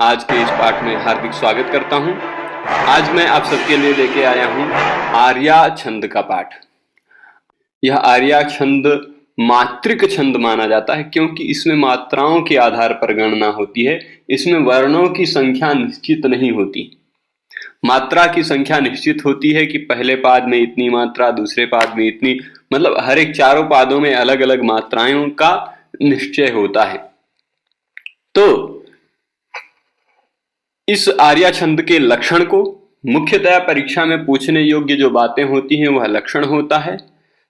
आज के इस पाठ में हार्दिक स्वागत करता हूं। आज मैं आप सबके लिए लेके आया हूं आर्या छंद का पाठ। यह आर्या छंद मात्रिक छंद माना जाता है क्योंकि इसमें मात्राओं के आधार पर गणना होती है। इसमें वर्णों की संख्या निश्चित नहीं होती। मात्रा की संख्या निश्चित होती है कि पहले पाद में इतनी मात्रा, दूसरे पाद में इतनी, मतलब हर एक चारों पादों में अलग अलग मात्राओं का निश्चय होता है। तो इस आर्या छंद के लक्षण को मुख्यतया परीक्षा में पूछने योग्य जो बातें होती हैं वह लक्षण होता है,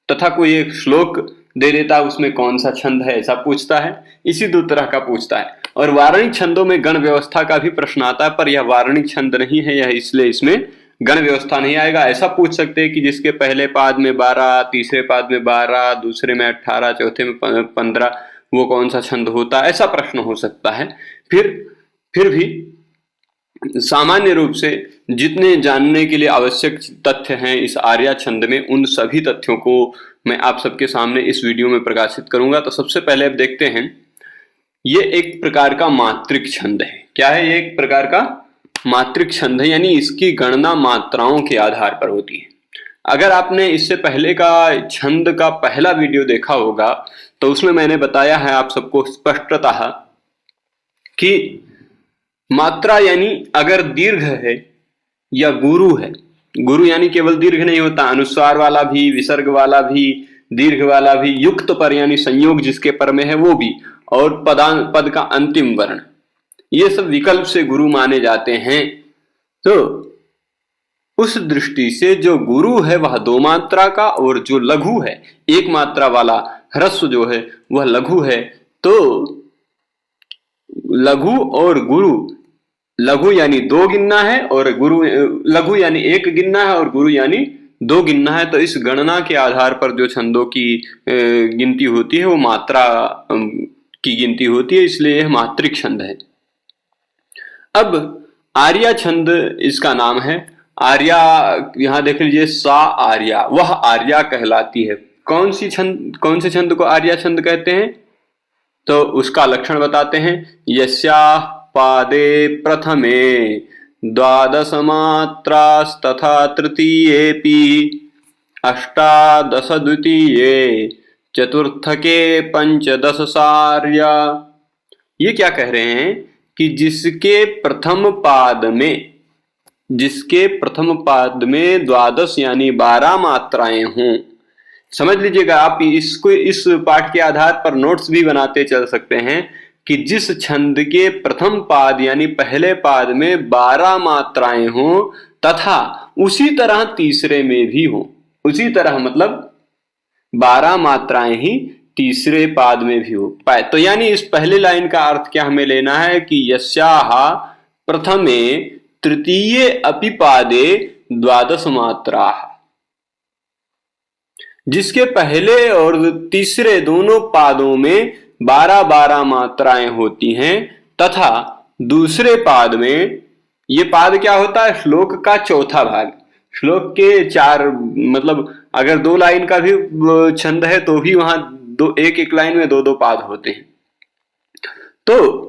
तथा कोई एक श्लोक दे देता है उसमें कौन सा छंद है ऐसा पूछता है। इसी दो तरह का पूछता है। और वार्णिक छंदों में गण व्यवस्था का भी प्रश्न आता है, पर यह वार्णिक छंद नहीं है, यह इसलिए इसमें गण व्यवस्था नहीं आएगा। ऐसा पूछ सकते हैं कि जिसके पहले पाद में 12, तीसरे पाद में 12, दूसरे में 18, चौथे में 15, वो कौन सा छंद होता है, ऐसा प्रश्न हो सकता है। फिर भी सामान्य रूप से जितने जानने के लिए आवश्यक तथ्य हैं इस आर्या छंद में, उन सभी तथ्यों को मैं आप सबके सामने इस वीडियो में प्रकाशित करूंगा। तो सबसे पहले अब देखते हैं, ये एक प्रकार का मात्रिक छंद है। क्या है? ये एक प्रकार का मात्रिक छंद है, यानी इसकी गणना मात्राओं के आधार पर होती है। अगर आपने इससे पहले का छंद का पहला वीडियो देखा होगा तो उसमें मैंने बताया है आप सबको स्पष्टतः कि मात्रा यानी अगर दीर्घ है या गुरु है, गुरु यानी केवल दीर्घ नहीं होता, अनुस्वार वाला भी, विसर्ग वाला भी, दीर्घ वाला भी, युक्त पर यानी संयोग जिसके पर में है वो भी, और पद का अंतिम वर्ण, ये सब विकल्प से गुरु माने जाते हैं। तो उस दृष्टि से जो गुरु है वह दो मात्रा का, और जो लघु है एक मात्रा वाला ह्रस्व जो है वह लघु है। तो लघु और गुरु, लघु यानी दो गिनना है और गुरु, लघु यानी एक गिनना है और गुरु यानी दो गिनना है। तो इस गणना के आधार पर जो छंदों की गिनती होती है वो मात्रा की गिनती होती है, इसलिए यह मात्रिक छंद है। अब आर्या छंद इसका नाम है। आर्या, यहां देख लीजिए, सा आर्या, वह आर्या कहलाती है। कौन से छंद को आर्या छंद कहते हैं? तो उसका लक्षण बताते हैं। यस्याः पादे प्रथमे द्वादश मात्रास्तथा तृतीयेऽपि अष्टादश द्वितीये चतुर्थके पंचदश सार्या। ये क्या कह रहे हैं कि जिसके प्रथम पाद में द्वादश यानी 12 मात्राएं हों। समझ लीजिएगा, आप इसको इस पाठ के आधार पर नोट्स भी बनाते चल सकते हैं कि जिस छंद के प्रथम पाद यानी पहले पाद में 12 मात्राएं हों तथा उसी तरह तीसरे में भी हो, उसी तरह मतलब 12 मात्राएं ही तीसरे पाद में भी हो पाए। तो यानी इस पहले लाइन का अर्थ क्या हमें लेना है कि यस्याः प्रथमे तृतीये अपि पादे द्वादश मात्राः, जिसके पहले और तीसरे दोनों पादों में 12-12 मात्राएं होती हैं, तथा दूसरे पाद में, ये पाद क्या होता है? श्लोक का चौथा भाग। श्लोक के 4, मतलब अगर 2 लाइन का भी छंद है तो भी वहां एक लाइन में 2-2 पाद होते हैं। तो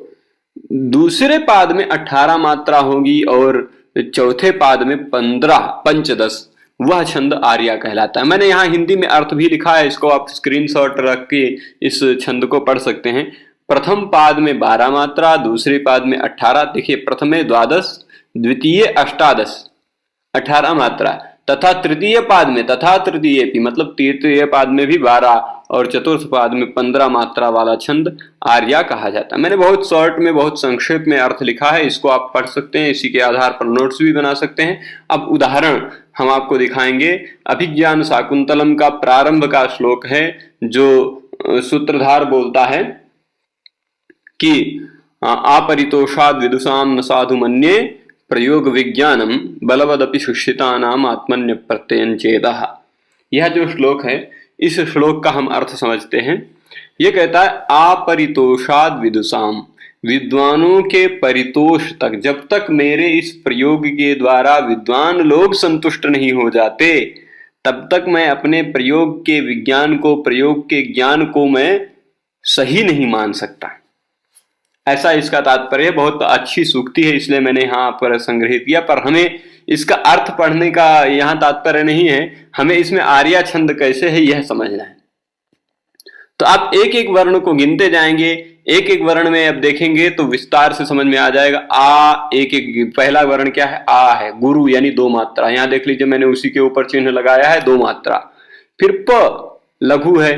दूसरे पाद में 18 मात्रा होगी और चौथे पाद में 15, पंचदश, वह छंद आर्या कहलाता है। मैंने यहाँ हिंदी में अर्थ भी लिखा है, इसको आप स्क्रीनशॉट रख के इस छंद को पढ़ सकते हैं। प्रथम पाद में 12 मात्रा, दूसरे पाद में 18, देखिए प्रथमे द्वादश, द्वितीय अष्टादश, 18 मात्रा, तथा तृतीय पाद में, तथा तृतीय भी मतलब तृतीय पाद में भी 12 और चतुर्थ पाद में 15 मात्रा वाला छंद आर्या कहा जाता है। मैंने बहुत शॉर्ट में, बहुत संक्षेप में अर्थ लिखा है, इसको आप पढ़ सकते हैं, इसी के आधार पर नोट्स भी बना सकते हैं। अब उदाहरण हम आपको दिखाएंगे। अभिज्ञान शाकुंतलम का प्रारंभ का श्लोक है, जो सूत्रधार बोलता है कि आपरितोषाद विदुषाम न साधु मन्ये प्रयोग विज्ञानम बलवदपि सुशितानाम आत्मन्य प्रत्ययं चेदः। यह जो श्लोक है, इस श्लोक का हम अर्थ समझते हैं। यह कहता है आपरितोषाद विदुषाम, विद्वानों के परितोष तक, जब तक मेरे इस प्रयोग के द्वारा विद्वान लोग संतुष्ट नहीं हो जाते तब तक मैं अपने प्रयोग के विज्ञान को, प्रयोग के ज्ञान को मैं सही नहीं मान सकता। ऐसा इसका तात्पर्य। बहुत अच्छी सूक्ति है, इसलिए मैंने यहाँ पर संग्रहित किया, पर हमें इसका अर्थ पढ़ने का यहाँ तात्पर्य नहीं है, हमें इसमें आर्या छंद कैसे है यह समझना है। तो आप एक एक वर्ण को गिनते जाएंगे, एक एक वर्ण में अब देखेंगे तो विस्तार से समझ में आ जाएगा। आ, एक एक पहला वर्ण क्या है, आ है, गुरु यानी दो मात्रा, यहां देख लीजिए मैंने उसी के ऊपर चिन्ह लगाया है, दो मात्रा। फिर प लघु है,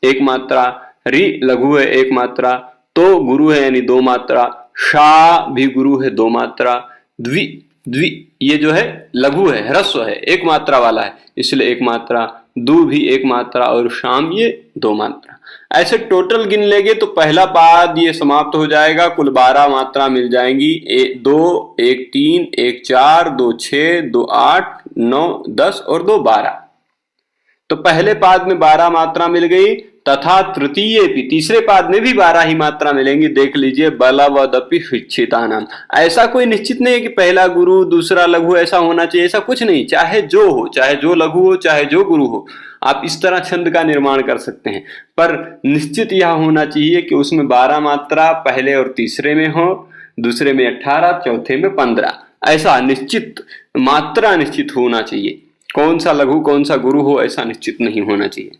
एक मात्रा, रि लघु है, एक मात्रा, तो गुरु है यानी दो मात्रा, शा भी गुरु है, दो मात्रा, द्वि द्वि ये जो है लघु है, ह्रस्व है, एक मात्रा वाला है इसलिए एक मात्रा, दु भी एक मात्रा, और शाम ये दो मात्रा। ऐसे टोटल गिन लेंगे तो पहला पाद ये समाप्त हो जाएगा, कुल 12 मात्रा मिल जाएंगी, 2 1 3 1 4 2 6 2 8 9 10 और 2 12। तो पहले पाद में 12 मात्रा मिल गई, तथा तृतीय भी, तीसरे पाद में भी 12 ही मात्रा मिलेंगी। देख लीजिए, बलवदपि शिक्षितानाम, ऐसा कोई निश्चित नहीं है कि पहला गुरु दूसरा लघु ऐसा होना चाहिए, ऐसा कुछ नहीं, चाहे जो हो, चाहे जो लघु हो चाहे जो गुरु हो, आप इस तरह छंद का निर्माण कर सकते हैं। पर निश्चित यह होना चाहिए कि उसमें 12 मात्रा पहले और तीसरे में हो, दूसरे में 18, चौथे में 15, ऐसा निश्चित मात्रा निश्चित होना चाहिए। कौन सा लघु कौन सा गुरु हो ऐसा निश्चित नहीं होना चाहिए।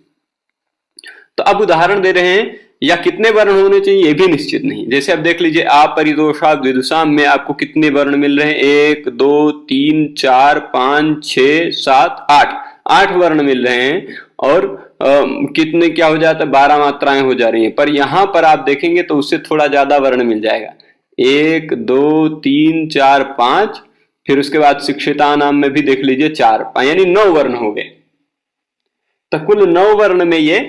तो अब उदाहरण दे रहे हैं, या कितने वर्ण होने चाहिए ये भी निश्चित नहीं। जैसे अब देख लीजिए, अपरिदोषा विदुषाम में आपको कितने वर्ण मिल रहे हैं, 1 2 3 4 5 6 7 8 वर्ण मिल रहे हैं, और कितने क्या हो जाता है, 12 मात्राएं हो जा रही हैं। पर यहां पर आप देखेंगे तो उससे थोड़ा ज्यादा वर्ण मिल जाएगा, 1 2 3 4 5, फिर उसके बाद शिक्षिता नाम में भी देख लीजिए 4, यानी 9 वर्ण हो गए। तो कुल 9 वर्ण में ये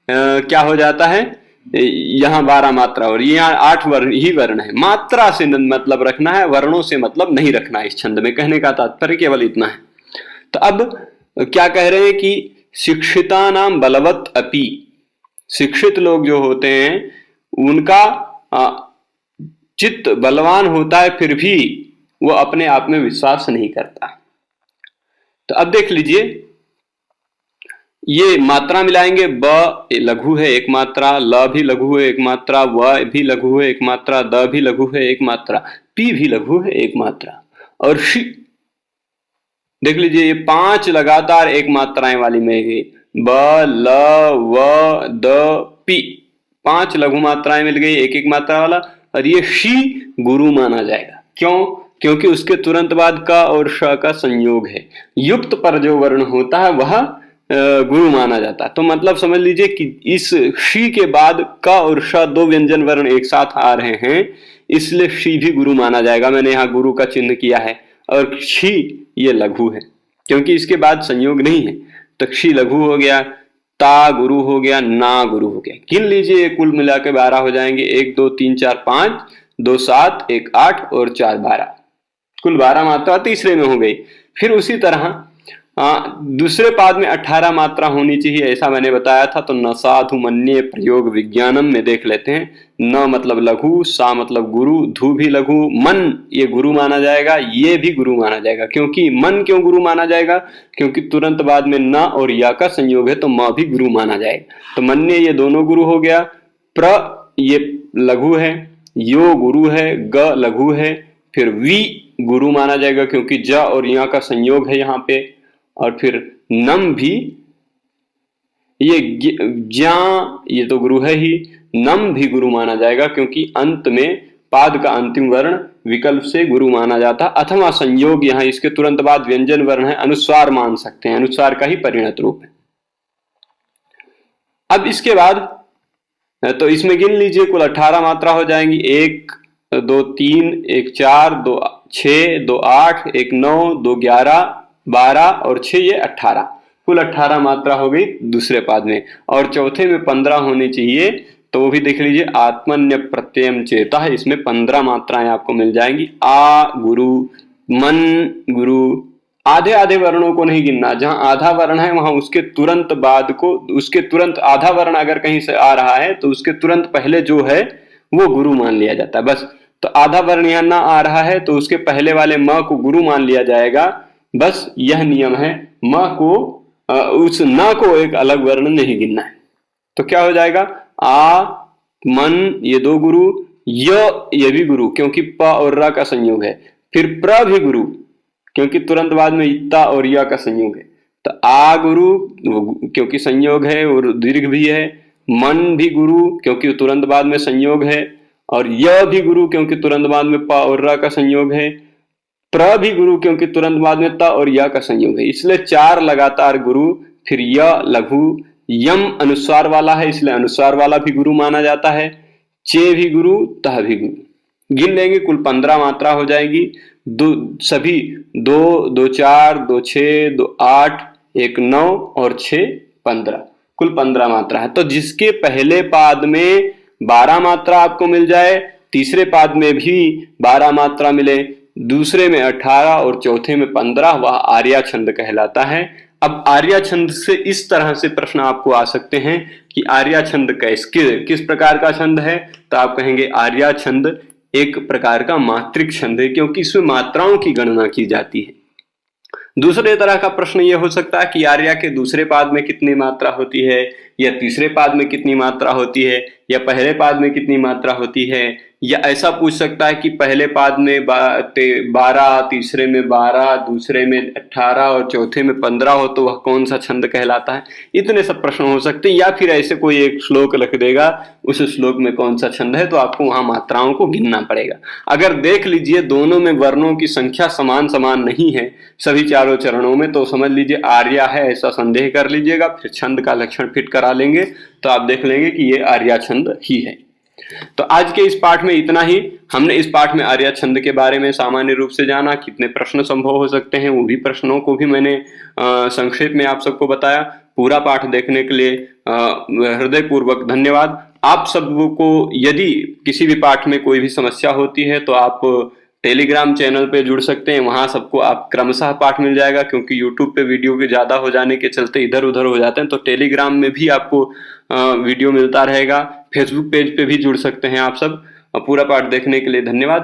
क्या हो जाता है, यहाँ 12 मात्रा, और यहाँ 8 वर्ण ही वर्ण है। मात्रा से मतलब रखना है, वर्णों से मतलब नहीं रखना है। इस छंद में कहने का तात्पर्य केवल इतना है। तो अब क्या कह रहे हैं कि शिक्षिता नाम बलवत अपि, शिक्षित लोग जो होते हैं उनका चित्त बलवान होता है, फिर भी वो अपने आप में विश्वास नहीं करता। तो अब देख लीजिए, ये मात्रा मिलाएंगे, ब लघु है एक मात्रा, ल भी लघु है एक मात्रा, व भी लघु है एक मात्रा, द भी लघु है एक मात्रा, पी भी लघु है एक मात्रा, और शी देख लीजिए, ये 5 लगातार एक मात्राएं वाली में गई, ब ल व द पी, 5 लघु मात्राएं मिल गई एक एक मात्रा वाला, और ये शी गुरु माना जाएगा। क्यों? क्योंकि उसके तुरंत बाद क और श का संयोग है, युक्त पर जो वर्ण होता है वह गुरु माना जाता है। तो मतलब समझ लीजिए कि इस शी के बाद क और श 2 व्यंजन वर्ण एक साथ आ रहे हैं, इसलिए शी भी गुरु माना जाएगा। मैंने यहाँ गुरु का चिन्ह किया है, और शी ये लघु है क्योंकि इसके बाद संयोग नहीं है। तो शी लघु हो गया, ता गुरु हो गया, ना गुरु हो गया। गिन लीजिए, कुल मिला के 12 हो जाएंगे, 1 2 3 4 5, 2 7, 1 8 और 4 12, कुल 12 मात्रा तीसरे में हो गई। फिर उसी तरह दूसरे पाद में 18 मात्रा होनी चाहिए, ऐसा मैंने बताया था। तो न साधु मन्ये प्रयोग विज्ञानम में देख लेते हैं, न मतलब लघु, सा मतलब गुरु, धु भी लघु, मन ये गुरु माना जाएगा, ये भी गुरु माना जाएगा। क्योंकि मन क्यों गुरु माना जाएगा? क्योंकि तुरंत बाद में न और या का संयोग है, तो म भी गुरु माना जाएगा। तो मन्ये ये दोनों गुरु हो गया, प्र ये लघु है, यो गुरु है, ग लघु है, फिर वी गुरु माना जाएगा क्योंकि ज और या का संयोग है यहाँ पे, और फिर नम भी, ये ज्या ये तो गुरु है ही, नम भी गुरु माना जाएगा क्योंकि अंत में पाद का अंतिम वर्ण विकल्प से गुरु माना जाता। अथवा संयोग यहाँ इसके तुरंत बाद व्यंजन वर्ण है, अनुस्वार मान सकते हैं, अनुस्वार का ही परिणत रूप है। अब इसके बाद तो इसमें गिन लीजिए, कुल 18 मात्रा हो जाएंगी, 1 2 3 1 4 2 6 2 8 1 9 2 11 12 और 6 ये 18, कुल 18 मात्रा हो गई दूसरे पाद में। और चौथे में 15 होनी चाहिए, तो वो भी देख लीजिए, आत्मन्य प्रत्ययम चेता है, इसमें 15 मात्राएं आपको मिल जाएंगी। आ गुरु, मन गुरु, आधे आधे वर्णों को नहीं गिनना, जहां आधा वर्ण है वहां उसके तुरंत बाद को, उसके तुरंत आधा वर्ण अगर कहीं से आ रहा है तो उसके तुरंत पहले जो है वो गुरु मान लिया जाता है बस। तो आधा वर्ण यहां ना आ रहा है तो उसके पहले वाले म को गुरु मान लिया जाएगा, बस यह नियम है। म को उस न को एक अलग वर्ण नहीं गिनना है। तो क्या हो जाएगा, आ मन ये 2 गुरु, ये भी गुरु क्योंकि प और र का संयोग है। फिर प्र भी गुरु क्योंकि तुरंत बाद में इत्ता और या का संयोग है। तो आ गुरु क्योंकि संयोग है और दीर्घ भी है। मन भी गुरु क्योंकि तुरंत बाद में संयोग है। और य भी गुरु क्योंकि तुरंत बाद में प और र का संयोग है। प्र भी गुरु क्योंकि तुरंत बाद में त और या का संयोग है। इसलिए 4 लगातार गुरु। फिर य लघु, यम अनुस्वार वाला है इसलिए अनुस्वार वाला भी गुरु माना जाता है। चे भी गुरु, तह भी गुरु। गिन लेंगे कुल 15 मात्रा हो जाएगी। सभी 2, 2 4, 2 6, 2 8, 1 9 और 6 15, कुल 15 मात्रा है। तो जिसके पहले पाद में 12 मात्रा आपको मिल जाए, तीसरे पाद में भी 12 मात्रा मिले, दूसरे में 18 और चौथे में 15, वह आर्या छंद कहलाता है। अब आर्या छंद से इस तरह से प्रश्न आपको आ सकते हैं कि आर्या छंद किस प्रकार का छंद है। तो आप कहेंगे आर्या छंद एक प्रकार का मात्रिक छंद है क्योंकि इसमें मात्राओं की गणना की जाती है। दूसरे तरह का प्रश्न यह हो सकता है कि आर्या के दूसरे पाद में कितनी मात्रा होती है, या तीसरे पाद में कितनी मात्रा होती है, या पहले पाद में कितनी मात्रा होती है, या ऐसा पूछ सकता है कि पहले पाद में 12, तीसरे में 12, दूसरे में 18 और चौथे में 15 हो तो वह कौन सा छंद कहलाता है। इतने सब प्रश्न हो सकते हैं। या फिर ऐसे कोई एक श्लोक लिख देगा, उस श्लोक में कौन सा छंद है तो आपको वहां मात्राओं को गिनना पड़ेगा। अगर देख लीजिए दोनों में वर्णों की संख्या समान समान नहीं है सभी चारों चरणों में, तो समझ लीजिए आर्या है, ऐसा संदेह कर लीजिएगा। फिर छंद का लक्षण फिट करा लेंगे तो आप देख लेंगे कि ये आर्या छंद ही है। तो आज के इस पाठ में इतना ही। हमने इस पाठ में आर्या छंद के बारे में सामान्य रूप से जाना, कितने प्रश्न संभव हो सकते हैं, वो भी प्रश्नों को भी मैंने संक्षेप में आप सबको बताया। पूरा पाठ देखने के लिए हृदय पूर्वक धन्यवाद। आप सबको यदि किसी भी पाठ में कोई भी समस्या होती है तो आप टेलीग्राम चैनल पे जुड़ सकते हैं। वहां सबको आप क्रमशः पाठ मिल जाएगा, क्योंकि यूट्यूब पे वीडियो के ज्यादा हो जाने के चलते इधर उधर हो जाते हैं। तो टेलीग्राम में भी आपको वीडियो मिलता रहेगा। फेसबुक पेज पे भी जुड़ सकते हैं आप सब। पूरा पाठ देखने के लिए धन्यवाद।